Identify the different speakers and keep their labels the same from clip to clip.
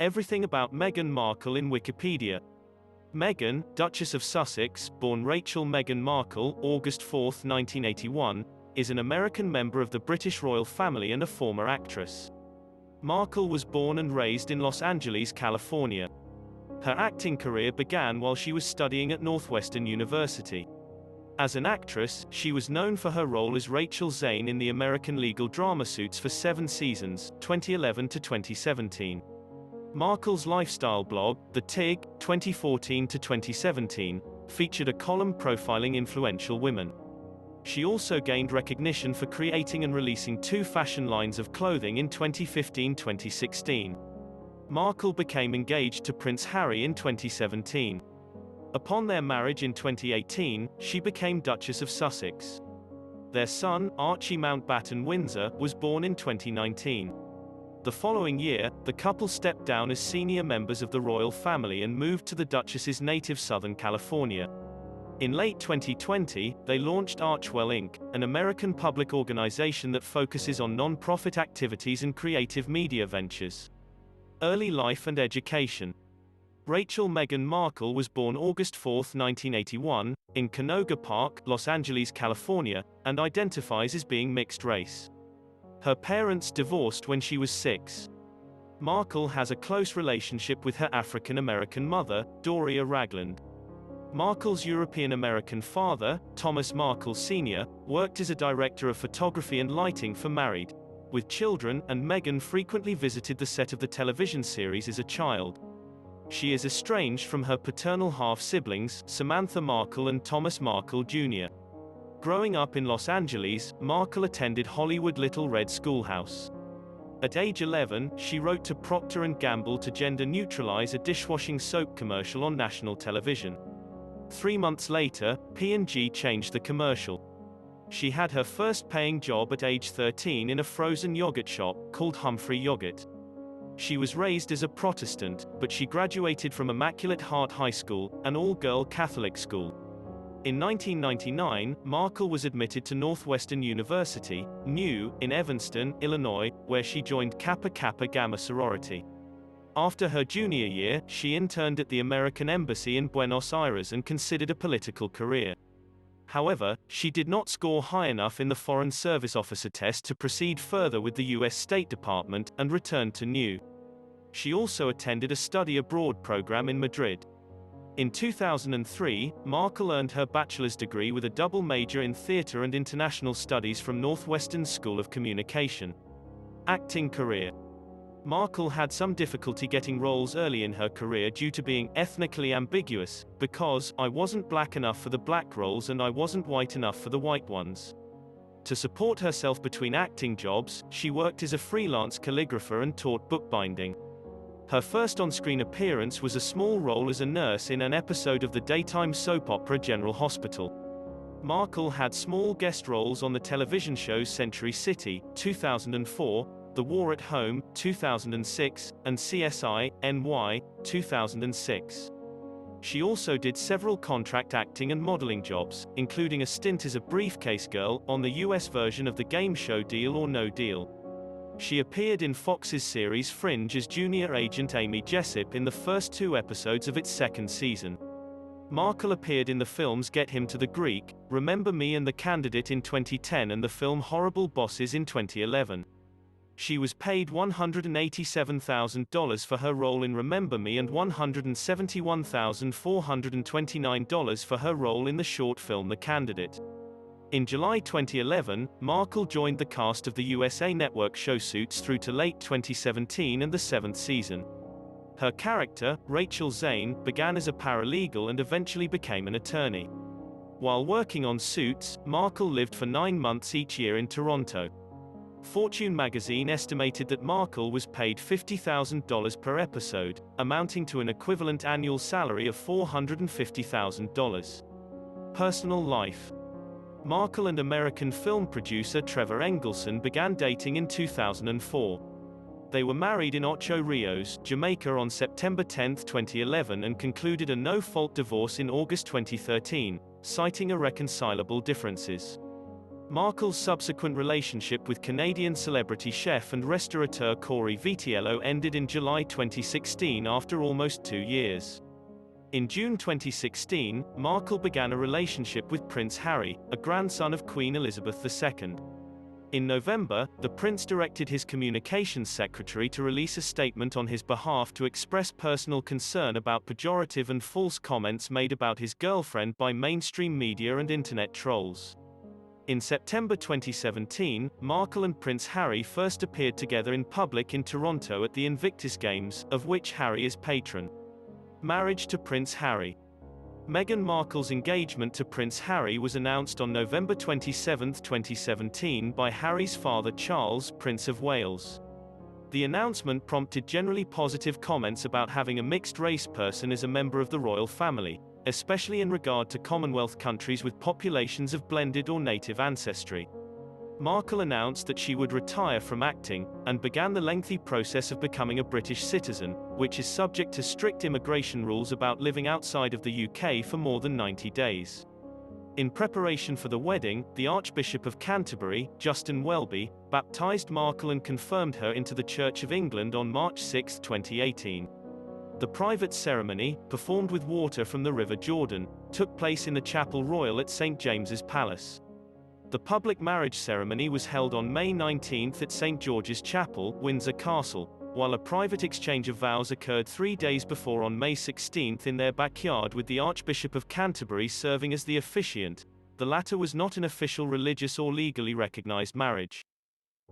Speaker 1: Everything about Meghan Markle in Wikipedia. Meghan, Duchess of Sussex, born Rachel Meghan Markle, August 4, 1981, is an American member of the British royal family and a former actress. Markle was born and raised in Los Angeles, California. Her acting career began while she was studying at Northwestern University. As an actress, she was known for her role as Rachel Zane in the American legal drama Suits for 7 seasons, 2011 to 2017. Markle's lifestyle blog, The TIG, 2014 to 2017, featured a column profiling influential women. She also gained recognition for creating and releasing 2 fashion lines of clothing in 2015-2016. Markle became engaged to Prince Harry in 2017. Upon their marriage in 2018, she became Duchess of Sussex. Their son, Archie Mountbatten Windsor, was born in 2019. The following year, the couple stepped down as senior members of the royal family and moved to the Duchess's native Southern California. In late 2020, they launched Archewell Inc., an American public organization that focuses on non-profit activities and creative media ventures. Early life and education. Rachel Meghan Markle was born August 4, 1981, in Canoga Park, Los Angeles, California, and identifies as being mixed race. Her parents divorced when she was 6. Markle has a close relationship with her African-American mother, Doria Ragland. Markle's European-American father, Thomas Markle Sr., worked as a director of photography and lighting for Married with Children, and Meghan frequently visited the set of the television series as a child. She is estranged from her paternal half-siblings, Samantha Markle and Thomas Markle Jr. Growing up in Los Angeles, Markle attended Hollywood Little Red Schoolhouse. At age 11, she wrote to Procter & Gamble to gender-neutralize a dishwashing soap commercial on national television. 3 months later, P&G changed the commercial. She had her first paying job at age 13 in a frozen yogurt shop called Humphrey Yogurt. She was raised as a Protestant, but she graduated from Immaculate Heart High School, an all-girl Catholic school. In 1999, Markle was admitted to Northwestern University, NU, in Evanston, Illinois, where she joined Kappa Kappa Gamma sorority. After her junior year, she interned at the American Embassy in Buenos Aires and considered a political career. However, she did not score high enough in the Foreign Service Officer test to proceed further with the U.S. State Department, and returned to NU. She also attended a study abroad program in Madrid. In 2003, Markle earned her bachelor's degree with a double major in theater and international studies from Northwestern School of Communication. Acting career. Markle had some difficulty getting roles early in her career due to being ethnically ambiguous, because I wasn't black enough for the black roles and I wasn't white enough for the white ones. To support herself between acting jobs, she worked as a freelance calligrapher and taught bookbinding. Her first on-screen appearance was a small role as a nurse in an episode of the daytime soap opera General Hospital. Markle had small guest roles on the television shows Century City, 2004, The War at Home, 2006, and CSI, NY, 2006. She also did several contract acting and modeling jobs, including a stint as a briefcase girl on the US version of the game show Deal or No Deal. She appeared in Fox's series Fringe as junior agent Amy Jessup in the first 2 episodes of its 2nd season. Markle appeared in the films Get Him to the Greek, Remember Me and The Candidate in 2010 and the film Horrible Bosses in 2011. She was paid $187,000 for her role in Remember Me and $171,429 for her role in the short film The Candidate. In July 2011, Markle joined the cast of the USA Network show Suits through to late 2017 and the 7th season. Her character, Rachel Zane, began as a paralegal and eventually became an attorney. While working on Suits, Markle lived for 9 months each year in Toronto. Fortune magazine estimated that Markle was paid $50,000 per episode, amounting to an equivalent annual salary of $450,000. Personal life. Markle and American film producer Trevor Engelson began dating in 2004. They were married in Ocho Rios, Jamaica on September 10, 2011 and concluded a no-fault divorce in August 2013, citing irreconcilable differences. Markle's subsequent relationship with Canadian celebrity chef and restaurateur Corey Vitiello ended in July 2016 after almost 2 years. In June 2016, Markle began a relationship with Prince Harry, a grandson of Queen Elizabeth II. In November, the prince directed his communications secretary to release a statement on his behalf to express personal concern about pejorative and false comments made about his girlfriend by mainstream media and internet trolls. In September 2017, Markle and Prince Harry first appeared together in public in Toronto at the Invictus Games, of which Harry is patron. Marriage to Prince Harry. Meghan Markle's engagement to Prince Harry was announced on November 27, 2017 by Harry's father Charles, Prince of Wales. The announcement prompted generally positive comments about having a mixed-race person as a member of the royal family, especially in regard to Commonwealth countries with populations of blended or native ancestry. Markle announced that she would retire from acting, and began the lengthy process of becoming a British citizen, which is subject to strict immigration rules about living outside of the UK for more than 90 days. In preparation for the wedding, the Archbishop of Canterbury, Justin Welby, baptized Markle and confirmed her into the Church of England on March 6, 2018. The private ceremony, performed with water from the River Jordan, took place in the Chapel Royal at St. James's Palace. The public marriage ceremony was held on May 19 at St. George's Chapel, Windsor Castle, while a private exchange of vows occurred 3 days before on May 16 in their backyard with the Archbishop of Canterbury serving as the officiant. The latter was not an official religious or legally recognized marriage.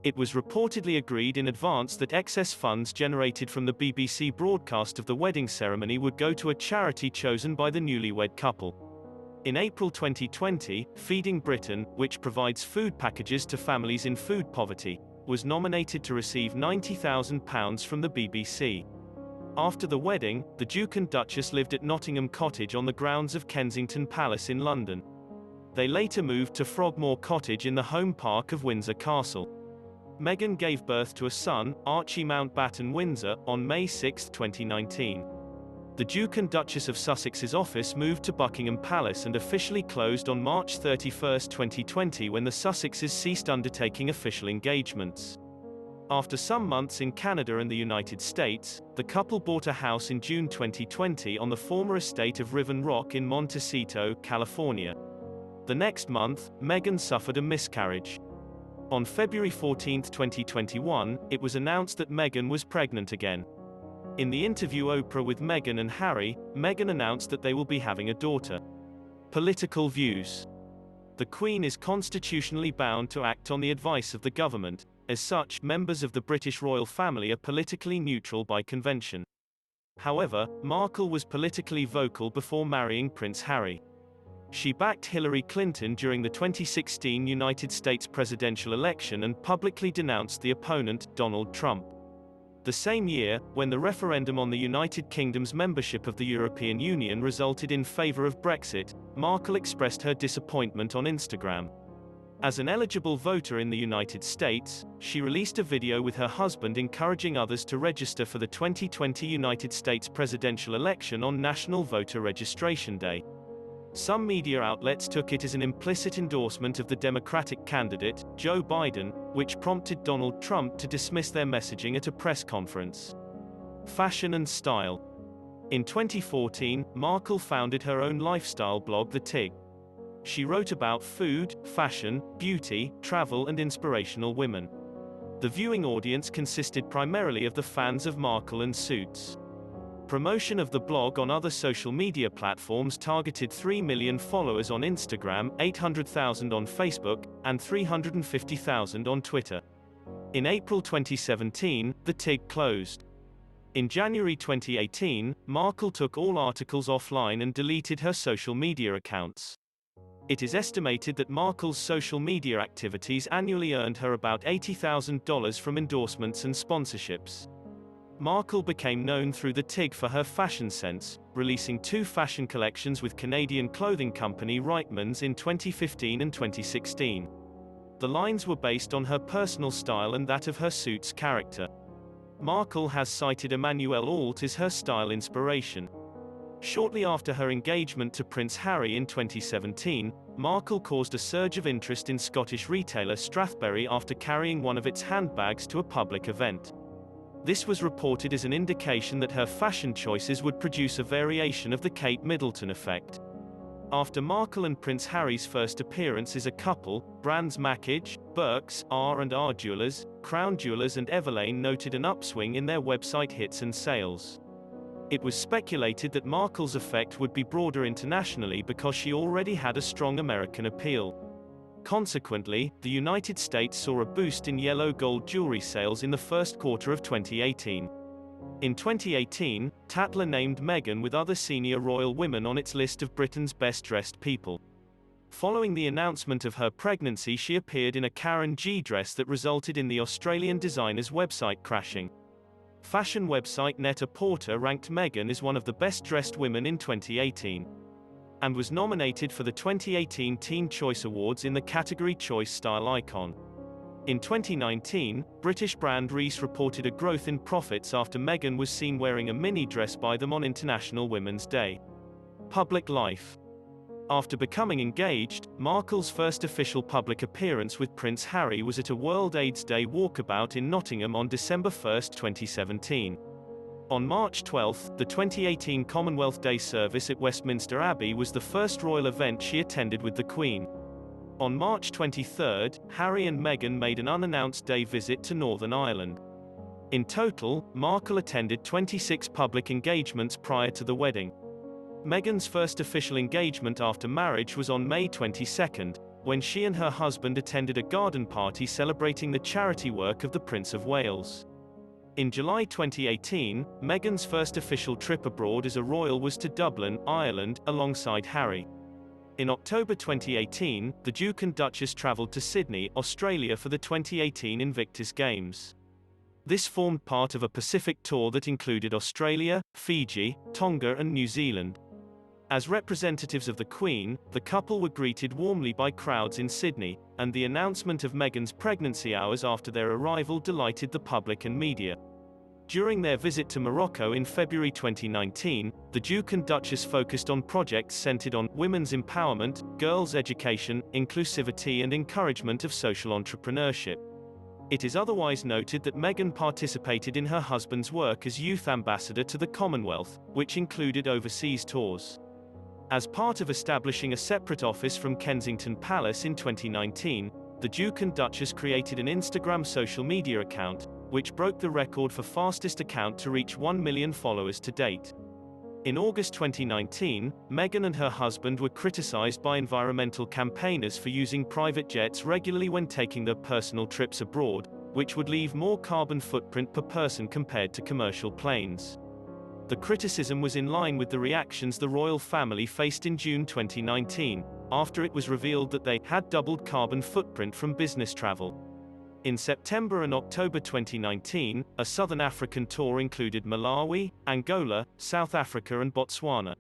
Speaker 1: It was reportedly agreed in advance that excess funds generated from the BBC broadcast of the wedding ceremony would go to a charity chosen by the newlywed couple. In April 2020, Feeding Britain, which provides food packages to families in food poverty, was nominated to receive £90,000 from the BBC. After the wedding, the Duke and Duchess lived at Nottingham Cottage on the grounds of Kensington Palace in London. They later moved to Frogmore Cottage in the home park of Windsor Castle. Meghan gave birth to a son, Archie Mountbatten Windsor, on May 6, 2019. The Duke and Duchess of Sussex's office moved to Buckingham Palace and officially closed on March 31, 2020 when the Sussexes ceased undertaking official engagements. After some months in Canada and the United States, the couple bought a house in June 2020 on the former estate of Riven Rock in Montecito, California. The next month, Meghan suffered a miscarriage. On February 14, 2021, it was announced that Meghan was pregnant again. In the interview Oprah with Meghan and Harry, Meghan announced that they will be having a daughter. Political views. The Queen is constitutionally bound to act on the advice of the government. As such, members of the British royal family are politically neutral by convention. However, Markle was politically vocal before marrying Prince Harry. She backed Hillary Clinton during the 2016 United States presidential election and publicly denounced the opponent, Donald Trump. The same year, when the referendum on the United Kingdom's membership of the European Union resulted in favor of Brexit, Markle expressed her disappointment on Instagram. As an eligible voter in the United States, she released a video with her husband encouraging others to register for the 2020 United States presidential election on National Voter Registration Day. Some media outlets took it as an implicit endorsement of the Democratic candidate, Joe Biden, which prompted Donald Trump to dismiss their messaging at a press conference. Fashion and style. In 2014, Markle founded her own lifestyle blog The Tig. She wrote about food, fashion, beauty, travel and inspirational women. The viewing audience consisted primarily of the fans of Markle and Suits. Promotion of the blog on other social media platforms targeted 3 million followers on Instagram, 800,000 on Facebook, and 350,000 on Twitter. In April 2017, the Tig closed. In January 2018, Markle took all articles offline and deleted her social media accounts. It is estimated that Markle's social media activities annually earned her about $80,000 from endorsements and sponsorships. Markle became known through the Tig for her fashion sense, releasing 2 fashion collections with Canadian clothing company Reitmans in 2015 and 2016. The lines were based on her personal style and that of her Suits character. Markle has cited Emmanuel Alt as her style inspiration. Shortly after her engagement to Prince Harry in 2017, Markle caused a surge of interest in Scottish retailer Strathberry after carrying one of its handbags to a public event. This was reported as an indication that her fashion choices would produce a variation of the Kate Middleton effect. After Markle and Prince Harry's first appearance as a couple, brands Mackage, Burke's, R&R Jewelers, Crown Jewelers and Everlane noted an upswing in their website hits and sales. It was speculated that Markle's effect would be broader internationally because she already had a strong American appeal. Consequently, the United States saw a boost in yellow gold jewelry sales in the first quarter of 2018. In 2018, Tatler named Meghan with other senior royal women on its list of Britain's best-dressed people. Following the announcement of her pregnancy, she appeared in a Karen G dress that resulted in the Australian designer's website crashing. Fashion website Net-a-Porter ranked Meghan as one of the best-dressed women in 2018, and was nominated for the 2018 Teen Choice Awards in the category Choice Style Icon. In 2019, British brand Reiss reported a growth in profits after Meghan was seen wearing a mini dress by them on International Women's Day. Public life. After becoming engaged, Markle's first official public appearance with Prince Harry was at a World AIDS Day walkabout in Nottingham on December 1, 2017. On March 12, the 2018 Commonwealth Day service at Westminster Abbey was the first royal event she attended with the Queen. On March 23, Harry and Meghan made an unannounced day visit to Northern Ireland. In total, Markle attended 26 public engagements prior to the wedding. Meghan's first official engagement after marriage was on May 22, when she and her husband attended a garden party celebrating the charity work of the Prince of Wales. In July 2018, Meghan's first official trip abroad as a royal was to Dublin, Ireland, alongside Harry. In October 2018, the Duke and Duchess travelled to Sydney, Australia for the 2018 Invictus Games. This formed part of a Pacific tour that included Australia, Fiji, Tonga and New Zealand. As representatives of the Queen, the couple were greeted warmly by crowds in Sydney, and the announcement of Meghan's pregnancy hours after their arrival delighted the public and media. During their visit to Morocco in February 2019, the Duke and Duchess focused on projects centered on women's empowerment, girls' education, inclusivity and encouragement of social entrepreneurship. It is otherwise noted that Meghan participated in her husband's work as youth ambassador to the Commonwealth, which included overseas tours. As part of establishing a separate office from Kensington Palace in 2019, the Duke and Duchess created an Instagram social media account, which broke the record for fastest account to reach 1 million followers to date. In August 2019, Meghan and her husband were criticized by environmental campaigners for using private jets regularly when taking their personal trips abroad, which would leave more carbon footprint per person compared to commercial planes. The criticism was in line with the reactions the royal family faced in June 2019, after it was revealed that they had doubled carbon footprint from business travel. In September and October 2019, a Southern African tour included Malawi, Angola, South Africa and Botswana.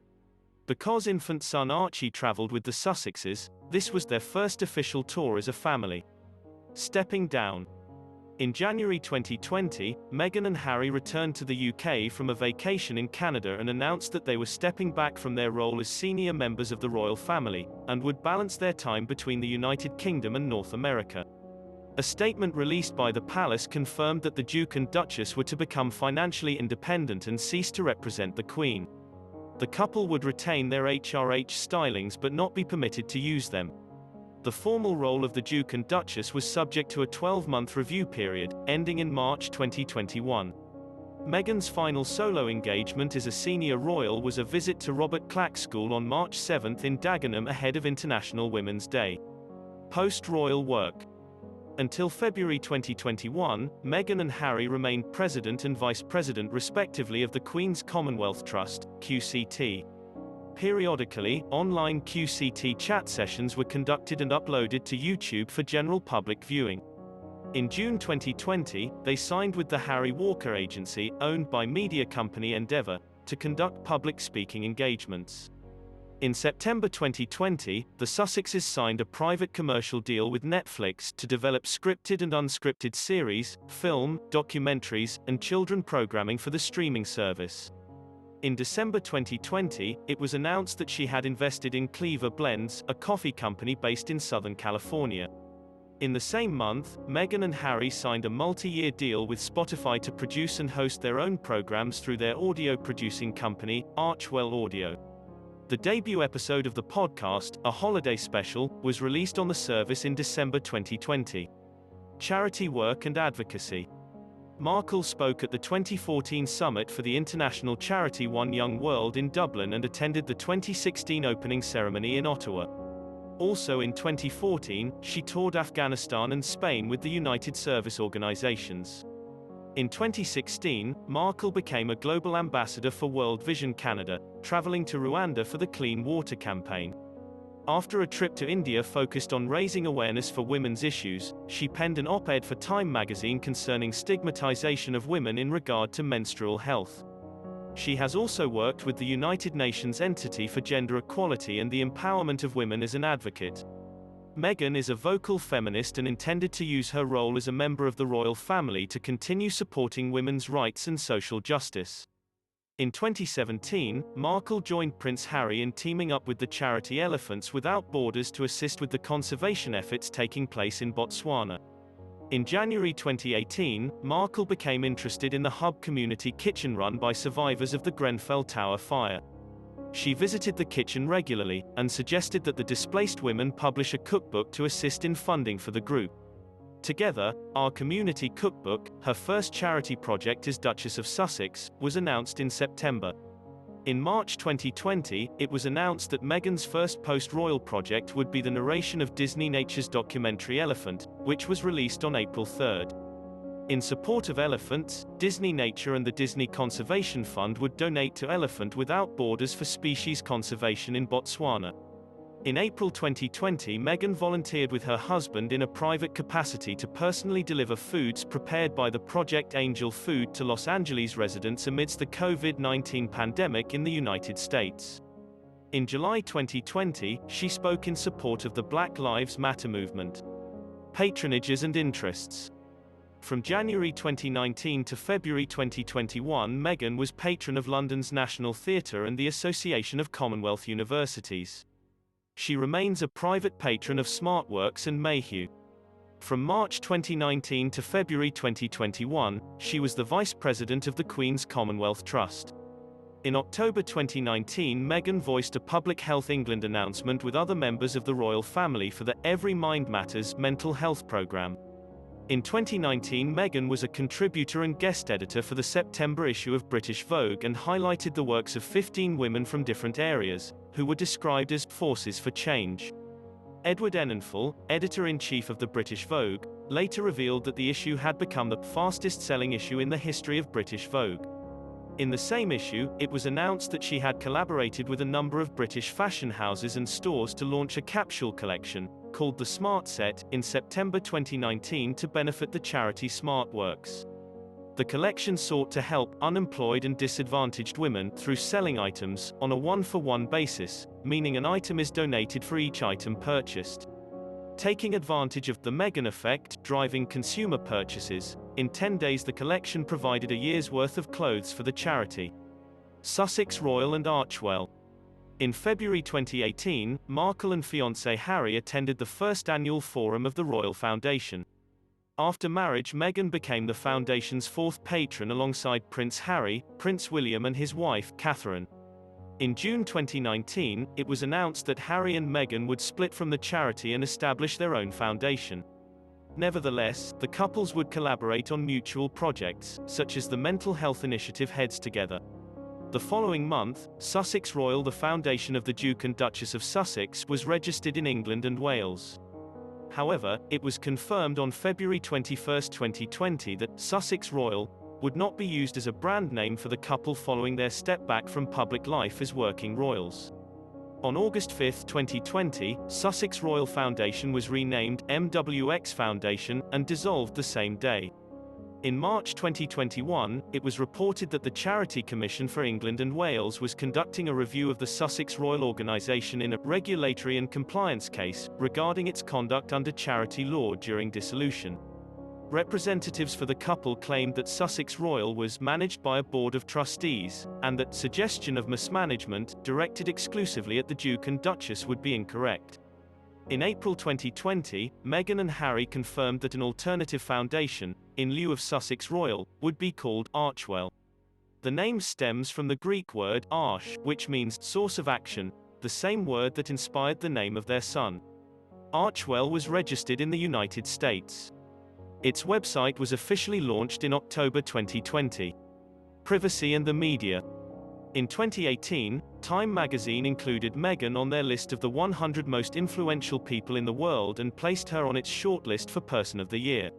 Speaker 1: Because infant son Archie traveled with the Sussexes, this was their first official tour as a family. Stepping down. In January 2020, Meghan and Harry returned to the UK from a vacation in Canada and announced that they were stepping back from their role as senior members of the royal family, and would balance their time between the United Kingdom and North America. A statement released by the palace confirmed that the Duke and Duchess were to become financially independent and cease to represent the Queen. The couple would retain their HRH stylings but not be permitted to use them. The formal role of the Duke and Duchess was subject to a 12-month review period, ending in March 2021. Meghan's final solo engagement as a senior royal was a visit to Robert Clack School on March 7 in Dagenham ahead of International Women's Day. Post-royal work. Until February 2021, Meghan and Harry remained president and vice president respectively of the Queen's Commonwealth Trust, QCT. Periodically, online QCT chat sessions were conducted and uploaded to YouTube for general public viewing. In June 2020, they signed with the Harry Walker Agency, owned by media company Endeavour, to conduct public speaking engagements. In September 2020, the Sussexes signed a private commercial deal with Netflix to develop scripted and unscripted series, film, documentaries, and children programming for the streaming service. In December 2020, it was announced that she had invested in Cleaver Blends, a coffee company based in Southern California. In the same month, Meghan and Harry signed a multi-year deal with Spotify to produce and host their own programs through their audio-producing company, Archwell Audio. The debut episode of the podcast, a holiday special, was released on the service in December 2020. Charity work and advocacy. Markle spoke at the 2014 Summit for the international charity One Young World in Dublin and attended the 2016 opening ceremony in Ottawa. Also in 2014, she toured Afghanistan and Spain with the United Service Organizations. In 2016, Markle became a global ambassador for World Vision Canada, traveling to Rwanda for the Clean Water campaign. After a trip to India focused on raising awareness for women's issues, she penned an op-ed for Time magazine concerning stigmatization of women in regard to menstrual health. She has also worked with the United Nations Entity for Gender Equality and the Empowerment of Women as an advocate. Meghan is a vocal feminist and intended to use her role as a member of the royal family to continue supporting women's rights and social justice. In 2017, Markle joined Prince Harry in teaming up with the charity Elephants Without Borders to assist with the conservation efforts taking place in Botswana. In January 2018, Markle became interested in the Hub community kitchen run by survivors of the Grenfell Tower fire. She visited the kitchen regularly, and suggested that the displaced women publish a cookbook to assist in funding for the group. Together, Our Community Cookbook, her first charity project as Duchess of Sussex, was announced in September. In March 2020, it was announced that Meghan's first post-royal project would be the narration of Disney Nature's documentary Elephant, which was released on April 3. In support of elephants, Disney Nature and the Disney Conservation Fund would donate to Elephant Without Borders for species conservation in Botswana. In April 2020, Meghan volunteered with her husband in a private capacity to personally deliver foods prepared by the Project Angel Food to Los Angeles residents amidst the COVID-19 pandemic in the United States. In July 2020, she spoke in support of the Black Lives Matter movement. Patronages and interests. From January 2019 to February 2021, Meghan was patron of London's National Theatre and the Association of Commonwealth Universities. She remains a private patron of SmartWorks and Mayhew. From March 2019 to February 2021, she was the Vice President of the Queen's Commonwealth Trust. In October 2019, Meghan voiced a Public Health England announcement with other members of the royal family for the Every Mind Matters mental health programme. In 2019, Meghan was a contributor and guest editor for the September issue of British Vogue and highlighted the works of 15 women from different areas, who were described as forces for change. Edward Enninful, editor-in-chief of the British Vogue, later revealed that the issue had become the fastest-selling issue in the history of British Vogue. In the same issue, it was announced that she had collaborated with a number of British fashion houses and stores to launch a capsule collection, called the Smart Set, in September 2019 to benefit the charity SmartWorks. The collection sought to help unemployed and disadvantaged women through selling items on a one-for-one basis, meaning an item is donated for each item purchased. Taking advantage of the Meghan effect, driving consumer purchases, in 10 days the collection provided a year's worth of clothes for the charity. Sussex Royal and Archwell. In February 2018, Markle and fiancé Harry attended the first annual forum of the Royal Foundation. After marriage, Meghan became the foundation's fourth patron alongside Prince Harry, Prince William and his wife, Catherine. In June 2019, it was announced that Harry and Meghan would split from the charity and establish their own foundation. Nevertheless, the couples would collaborate on mutual projects, such as the Mental Health Initiative Heads Together. The following month, Sussex Royal, the foundation of the Duke and Duchess of Sussex, was registered in England and Wales. However, it was confirmed on February 21, 2020 that Sussex Royal would not be used as a brand name for the couple following their step back from public life as working royals. On August 5, 2020, Sussex Royal Foundation was renamed MWX Foundation and dissolved the same day. In March 2021, it was reported that the Charity Commission for England and Wales was conducting a review of the Sussex Royal Organisation in a regulatory and compliance case regarding its conduct under charity law during dissolution. Representatives for the couple claimed that Sussex Royal was managed by a board of trustees, and that suggestion of mismanagement, directed exclusively at the Duke and Duchess, would be incorrect. In April 2020, Meghan and Harry confirmed that an alternative foundation, in lieu of Sussex Royal, would be called Archewell. The name stems from the Greek word arche, which means source of action, the same word that inspired the name of their son. Archewell was registered in the United States. Its website was officially launched in October 2020. Privacy and the media. In 2018, Time magazine included Meghan on their list of the 100 most influential people in the world and placed her on its shortlist for Person of the Year.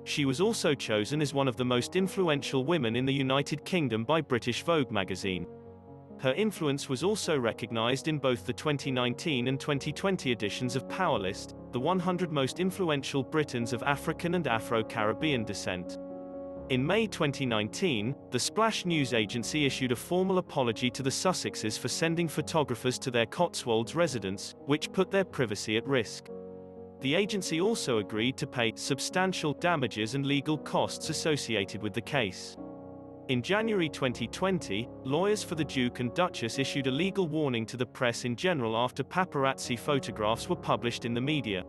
Speaker 1: She was also chosen as one of the most influential women in the United Kingdom by British Vogue magazine. Her influence was also recognized in both the 2019 and 2020 editions of Powerlist, the 100 most influential Britons of African and Afro-Caribbean descent. In May 2019, the Splash news agency issued a formal apology to the Sussexes for sending photographers to their Cotswolds residence, which put their privacy at risk. The agency also agreed to pay substantial damages and legal costs associated with the case. In January 2020, lawyers for the Duke and Duchess issued a legal warning to the press in general after paparazzi photographs were published in the media.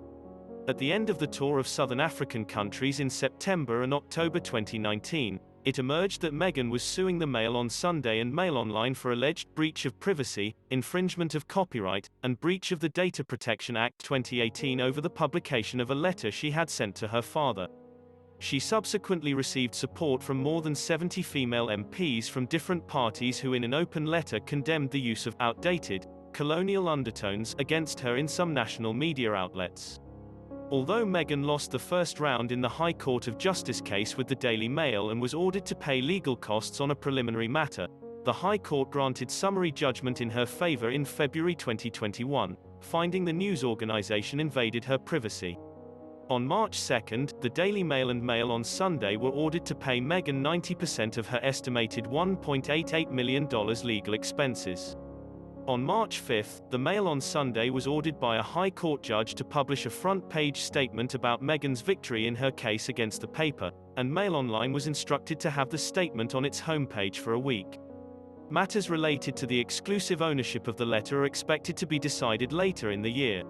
Speaker 1: At the end of the tour of southern African countries in September and October 2019, it emerged that Meghan was suing the Mail on Sunday and Mail Online for alleged breach of privacy, infringement of copyright, and breach of the Data Protection Act 2018 over the publication of a letter she had sent to her father. She subsequently received support from more than 70 female MPs from different parties who in an open letter condemned the use of outdated, colonial undertones against her in some national media outlets. Although Meghan lost the first round in the High Court of Justice case with the Daily Mail and was ordered to pay legal costs on a preliminary matter, the High Court granted summary judgment in her favor in February 2021, finding the news organization invaded her privacy. On March 2, the Daily Mail and Mail on Sunday were ordered to pay Meghan 90% of her estimated $1.88 million legal expenses. On March 5, the Mail on Sunday was ordered by a High Court judge to publish a front-page statement about Meghan's victory in her case against the paper, and Mail Online was instructed to have the statement on its homepage for a week. Matters related to the exclusive ownership of the letter are expected to be decided later in the year.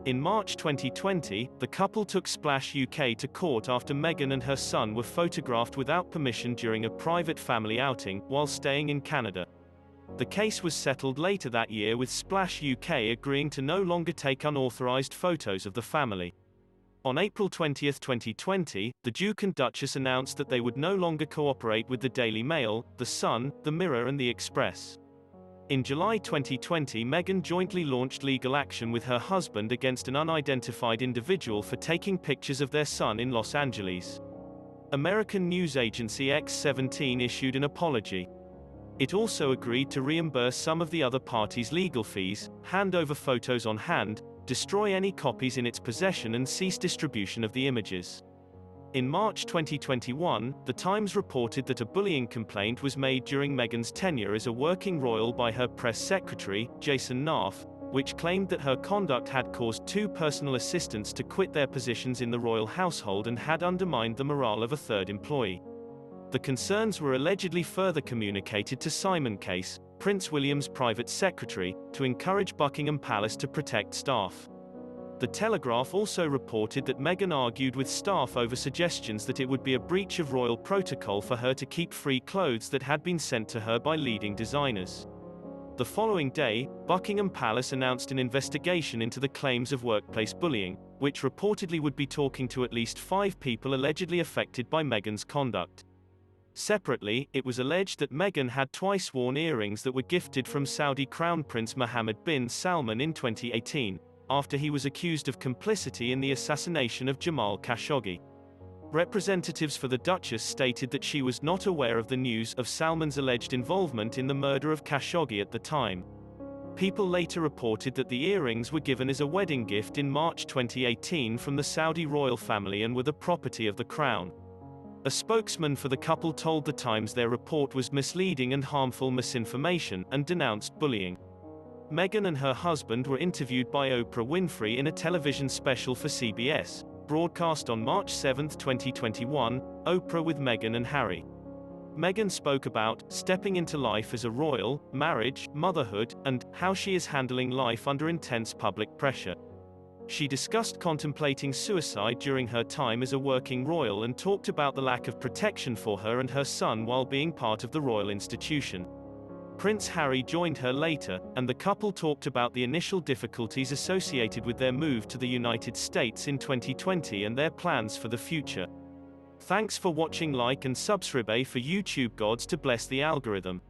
Speaker 1: In March 2020, the couple took Splash UK to court after Meghan and her son were photographed without permission during a private family outing, while staying in Canada. The case was settled later that year with Splash UK agreeing to no longer take unauthorized photos of the family. On April 20, 2020, the Duke and Duchess announced that they would no longer cooperate with the Daily Mail, The Sun, The Mirror and The Express. In July 2020, Meghan jointly launched legal action with her husband against an unidentified individual for taking pictures of their son in Los Angeles. American news agency X17 issued an apology. It also agreed to reimburse some of the other parties' legal fees, hand over photos on hand, destroy any copies in its possession and cease distribution of the images. In March 2021, The Times reported that a bullying complaint was made during Meghan's tenure as a working royal by her press secretary, Jason Naff, which claimed that her conduct had caused two personal assistants to quit their positions in the royal household and had undermined the morale of a third employee. The concerns were allegedly further communicated to Simon Case, Prince William's private secretary, to encourage Buckingham Palace to protect staff. The Telegraph also reported that Meghan argued with staff over suggestions that it would be a breach of royal protocol for her to keep free clothes that had been sent to her by leading designers. The following day, Buckingham Palace announced an investigation into the claims of workplace bullying, which reportedly would be talking to at least 5 people allegedly affected by Meghan's conduct. Separately, it was alleged that Meghan had twice worn earrings that were gifted from Saudi Crown Prince Mohammed bin Salman in 2018. After he was accused of complicity in the assassination of Jamal Khashoggi. Representatives for the Duchess stated that she was not aware of the news of Salman's alleged involvement in the murder of Khashoggi at the time. People later reported that the earrings were given as a wedding gift in March 2018 from the Saudi royal family and were the property of the crown. A spokesman for the couple told The Times their report was misleading and harmful misinformation, and denounced bullying. Meghan and her husband were interviewed by Oprah Winfrey in a television special for CBS, broadcast on March 7, 2021, Oprah with Meghan and Harry. Meghan spoke about stepping into life as a royal, marriage, motherhood, and how she is handling life under intense public pressure. She discussed contemplating suicide during her time as a working royal and talked about the lack of protection for her and her son while being part of the royal institution. Prince Harry joined her later, and the couple talked about the initial difficulties associated with their move to the United States in 2020 and their plans for the future. Thanks for watching. Like and subscribe for YouTube gods to bless the algorithm.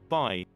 Speaker 1: Bye.